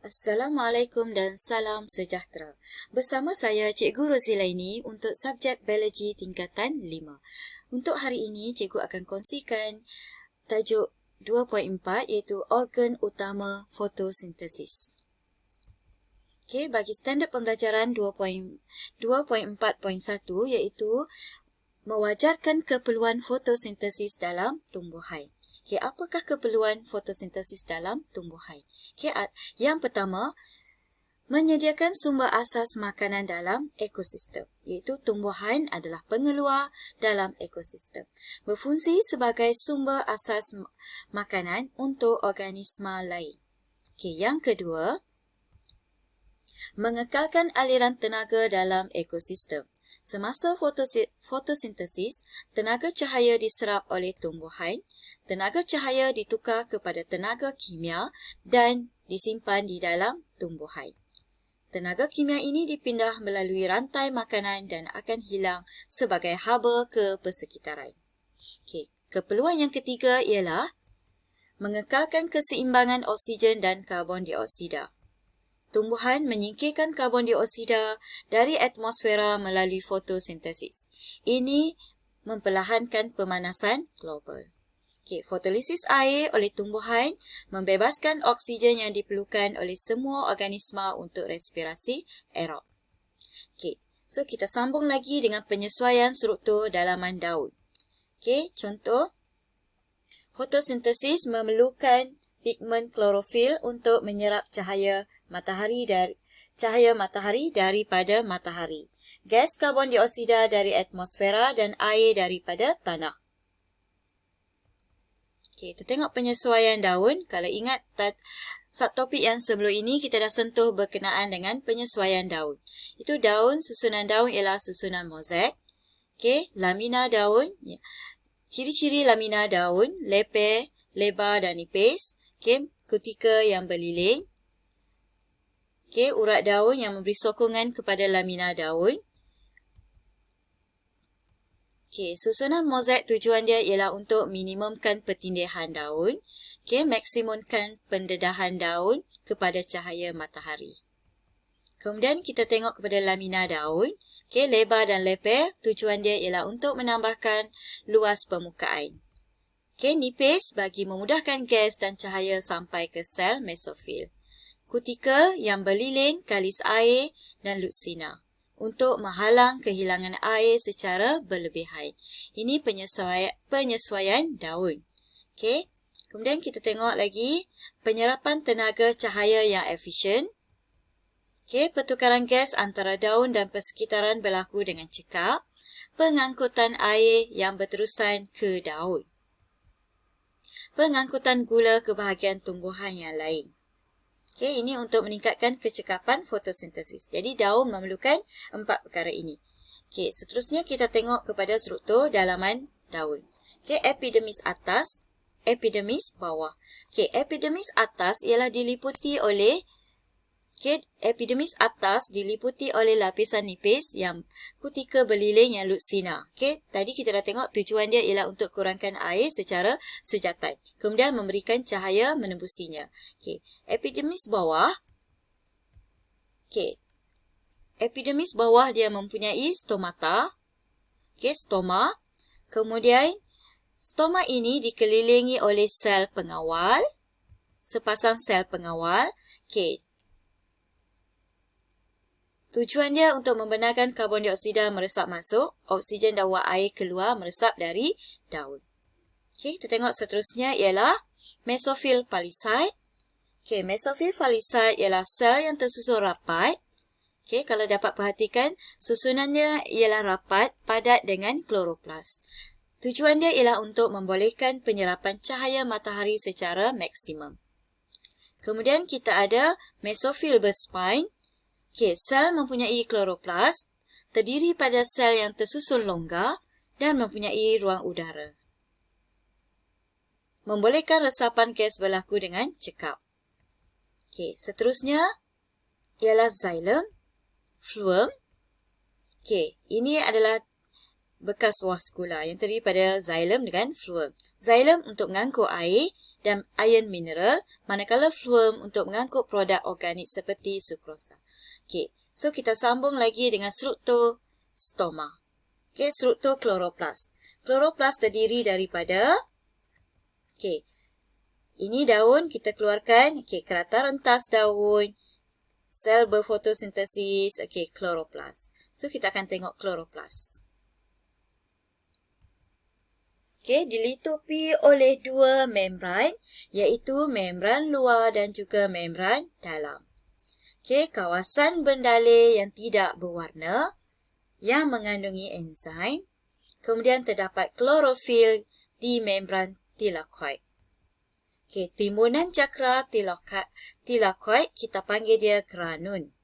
Assalamualaikum dan salam sejahtera. Bersama saya Cikgu Rozilaini untuk subjek biologi tingkatan 5. Untuk hari ini, cikgu akan kongsikan tajuk 2.4 iaitu organ utama fotosintesis. Okey, bagi standard pembelajaran 2.4.1 iaitu mewajarkan keperluan fotosintesis dalam tumbuhan. Okay, apakah keperluan fotosintesis dalam tumbuhan? Okay, yang pertama, menyediakan sumber asas makanan dalam ekosistem, iaitu tumbuhan adalah pengeluar dalam ekosistem. Berfungsi sebagai sumber asas makanan untuk organisma lain. Okay, yang kedua, mengekalkan aliran tenaga dalam ekosistem. Semasa fotosintesis, tenaga cahaya diserap oleh tumbuhan, tenaga cahaya ditukar kepada tenaga kimia dan disimpan di dalam tumbuhan. Tenaga kimia ini dipindah melalui rantai makanan dan akan hilang sebagai haba ke persekitaran. Okay. Keperluan yang ketiga ialah mengekalkan keseimbangan oksigen dan karbon dioksida. Tumbuhan menyingkirkan karbon dioksida dari atmosfera melalui fotosintesis. Ini memperlahankan pemanasan global. Okay, fotolisis air oleh tumbuhan membebaskan oksigen yang diperlukan oleh semua organisma untuk respirasi aerob. Okay, so kita sambung lagi dengan penyesuaian struktur dalaman daun. Okay, contoh, fotosintesis memerlukan pigmen klorofil untuk menyerap cahaya matahari daripada matahari, gas karbon dioksida dari atmosfera dan air daripada tanah. Okey, kita tengok penyesuaian daun. Kalau ingat subtopik yang sebelum ini kita dah sentuh berkenaan dengan penyesuaian daun. Itu daun, susunan daun ialah susunan mozaik. Okey, lamina daun. Ya. Ciri-ciri lamina daun, lebar dan nipis. Okey, kutika yang berliling. Okey, urat daun yang memberi sokongan kepada lamina daun. Okey, susunan mozaik tujuan dia ialah untuk minimumkan pertindihan daun. Okey, maksimumkan pendedahan daun kepada cahaya matahari. Kemudian kita tengok kepada lamina daun. Okey, lebar dan leper tujuan dia ialah untuk menambahkan luas permukaan. Okey, nipis bagi memudahkan gas dan cahaya sampai ke sel mesofil. Kutikel yang berlilin, kalis air dan lutsina untuk menghalang kehilangan air secara berlebihan. Ini penyesuaian daun. Okey. Kemudian kita tengok lagi penyerapan tenaga cahaya yang efisien. Okey, pertukaran gas antara daun dan persekitaran berlaku dengan cekap. Pengangkutan air yang berterusan ke daun. Pengangkutan gula ke bahagian tumbuhan yang lain. Okey, ini untuk meningkatkan kecekapan fotosintesis. Jadi daun memerlukan 4 perkara ini. Okey, seterusnya kita tengok kepada struktur dalaman daun. Okey, epidermis atas, epidermis bawah. Okey, epidermis atas ialah diliputi oleh lapisan nipis yang kutika berliling yang lutsina. Okey, tadi kita dah tengok tujuan dia ialah untuk kurangkan air secara sejatan. Kemudian memberikan cahaya menembusinya. Okey, epidermis bawah. Okey, epidermis bawah dia mempunyai stomata. Okey, stoma. Kemudian stoma ini dikelilingi oleh sel pengawal. Sepasang sel pengawal. Okey. Tujuan dia untuk membenarkan karbon dioksida meresap masuk, oksigen dan wang air keluar meresap dari daun. Okey, kita tengok seterusnya ialah mesofil palisade. Okey, mesofil palisade ialah sel yang tersusun rapat. Okey, kalau dapat perhatikan, susunannya ialah rapat, padat dengan kloroplas. Tujuan dia ialah untuk membolehkan penyerapan cahaya matahari secara maksimum. Kemudian kita ada mesofil berspine. Okey, sel mempunyai kloroplas, terdiri pada sel yang tersusun longgar dan mempunyai ruang udara. Membolehkan resapan gas berlaku dengan cekap. Okey, seterusnya ialah xylem, phloem. Okey, ini adalah bekas vaskula yang terdiri pada xylem dengan phloem. Xylem untuk mengangkut air, dan iron mineral, manakala phloem untuk mengangkut produk organik seperti sukrosa. Okey, so kita sambung lagi dengan struktur stoma. Okey, struktur kloroplas. Kloroplas terdiri daripada, okey, ini daun kita keluarkan, okey, kerata rentas daun, sel berfotosintesis, okey, kloroplas. So kita akan tengok kloroplas. Okey, dilitupi oleh dua membran, iaitu membran luar dan juga membran dalam. Okey, kawasan bendalir yang tidak berwarna yang mengandungi enzim. Kemudian terdapat klorofil di membran tilakoid. Okey, timbunan cakra tilakoid kita panggil dia granul.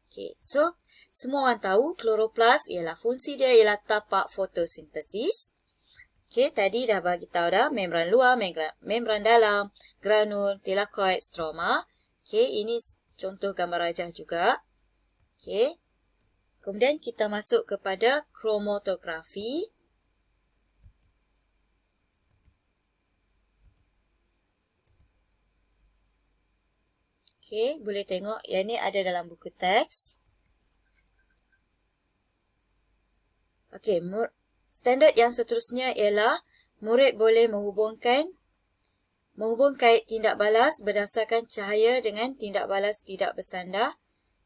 Okey, so semua orang tahu kloroplas ialah fungsi dia ialah tapak fotosintesis. Okey, tadi dah bagi tahu dah membran luar, membran dalam, granul, tilakoid, stroma. Okey, ini contoh gambar rajah juga. Okey. Kemudian kita masuk kepada kromatografi. Okey, boleh tengok yang ni ada dalam buku teks. Okey, standard yang seterusnya ialah murid boleh menghubungkan kait tindak balas berdasarkan cahaya dengan tindak balas tidak bersandar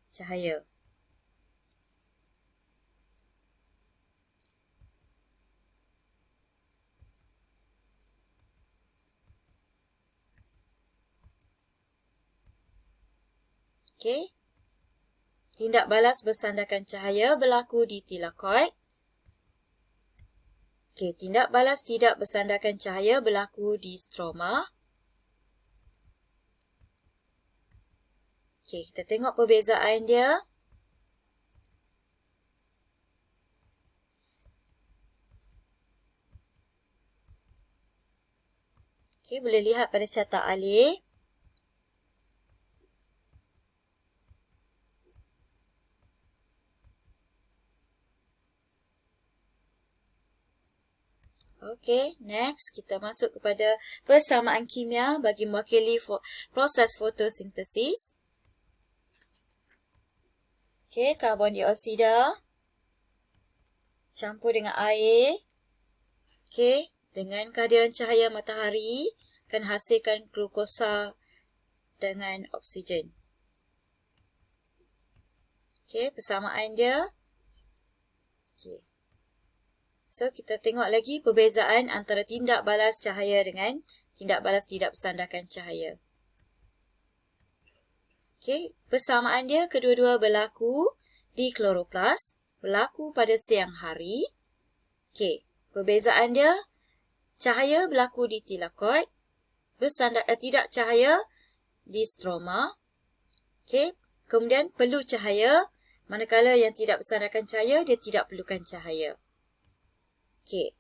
cahaya. Okey. Tindak balas bersandarkan cahaya berlaku di tilakoid. Okey, tindak balas tidak bersandarkan cahaya berlaku di stroma. Okey, kita tengok perbezaan dia. Okey, boleh lihat pada carta alih. Okey, next kita masuk kepada persamaan kimia bagi mewakili proses fotosintesis. Okey, karbon dioksida campur dengan air. Okey, dengan kehadiran cahaya matahari akan hasilkan glukosa dengan oksigen. Okey, persamaan dia. Okey. So, kita tengok lagi perbezaan antara tindak balas cahaya dengan tindak balas tidak bersandarkan cahaya. Okey, persamaan dia kedua-dua berlaku di kloroplas, berlaku pada siang hari. Okey, perbezaan dia, cahaya berlaku di tilakoid, tidak cahaya di stroma. Okey, kemudian perlu cahaya, manakala yang tidak bersandarkan cahaya, dia tidak perlukan cahaya. Okey.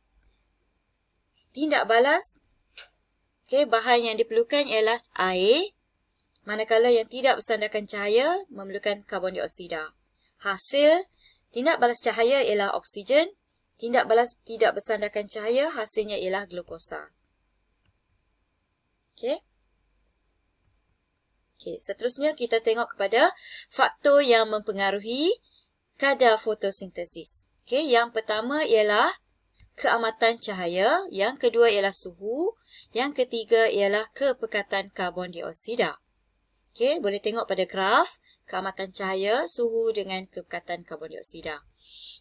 Tindak balas, okey, bahan yang diperlukan ialah air, manakala yang tidak bersandarkan cahaya memerlukan karbon dioksida. Hasil tindak balas cahaya ialah oksigen, tindak balas tidak bersandarkan cahaya hasilnya ialah glukosa. Okey. Okey, seterusnya kita tengok kepada faktor yang mempengaruhi kadar fotosintesis. Okey, yang pertama ialah keamatan cahaya, yang kedua ialah suhu, yang ketiga ialah kepekatan karbon dioksida. Okey, boleh tengok pada graf keamatan cahaya, suhu dengan kepekatan karbon dioksida.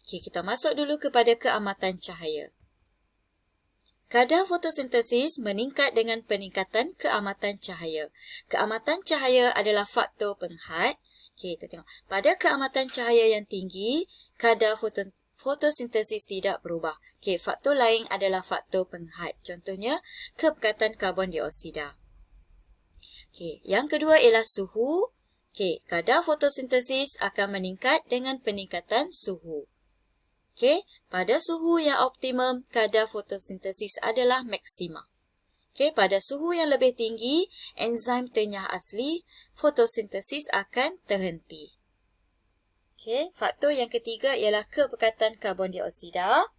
Okey, kita masuk dulu kepada keamatan cahaya. Kadar fotosintesis meningkat dengan peningkatan keamatan cahaya. Keamatan cahaya adalah faktor penghat. Okey, kita tengok. Pada keamatan cahaya yang tinggi, kadar fotosintesis tidak berubah. Okey, faktor lain adalah faktor penghat. Contohnya, kepekatan karbon dioksida. Okey, yang kedua ialah suhu. Okey, kadar fotosintesis akan meningkat dengan peningkatan suhu. Okey, pada suhu yang optimum, kadar fotosintesis adalah maksima. Okey, pada suhu yang lebih tinggi, enzim tenyah asli, fotosintesis akan terhenti. Okey, faktor yang ketiga ialah kepekatan karbon dioksida.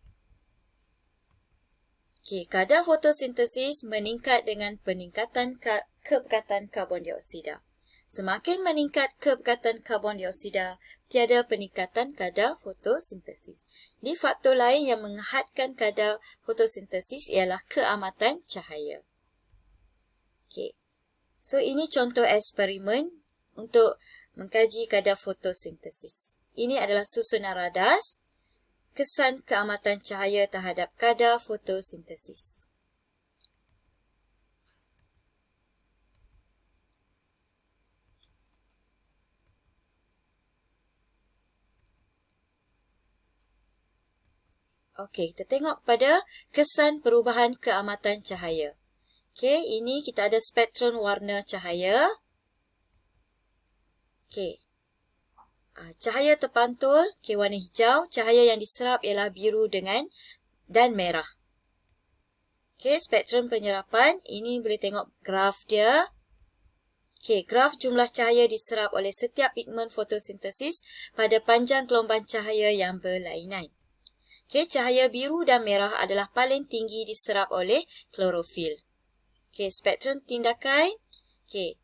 Okey, kadar fotosintesis meningkat dengan peningkatan kepekatan karbon dioksida. Semakin meningkat kepekatan karbon dioksida, tiada peningkatan kadar fotosintesis. Ini faktor lain yang menghadkan kadar fotosintesis ialah keamatan cahaya. Okey. So, ini contoh eksperimen untuk mengkaji kadar fotosintesis. Ini adalah susunan radas kesan keamatan cahaya terhadap kadar fotosintesis. Okey, kita tengok pada kesan perubahan keamatan cahaya. Okey, ini kita ada spektrum warna cahaya. Okey. Cahaya terpantul, warna hijau. Cahaya yang diserap ialah biru dan merah. Okey, spektrum penyerapan. Ini boleh tengok graf dia. Okey, graf jumlah cahaya diserap oleh setiap pigmen fotosintesis pada panjang gelombang cahaya yang berlainan. Okey, cahaya biru dan merah adalah paling tinggi diserap oleh klorofil. Okey, spektrum tindakan. Okey,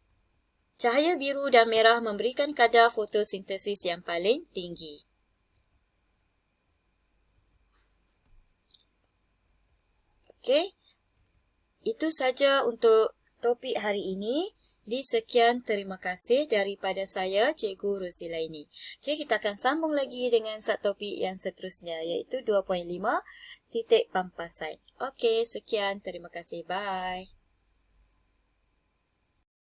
cahaya biru dan merah memberikan kadar fotosintesis yang paling tinggi. Okey, itu saja untuk topik hari ini. Sekian, terima kasih daripada saya, Cikgu Rozilaini. Okey, kita akan sambung lagi dengan satu topik yang seterusnya, iaitu 2.5 titik pampasan. Okey, sekian, terima kasih. Bye.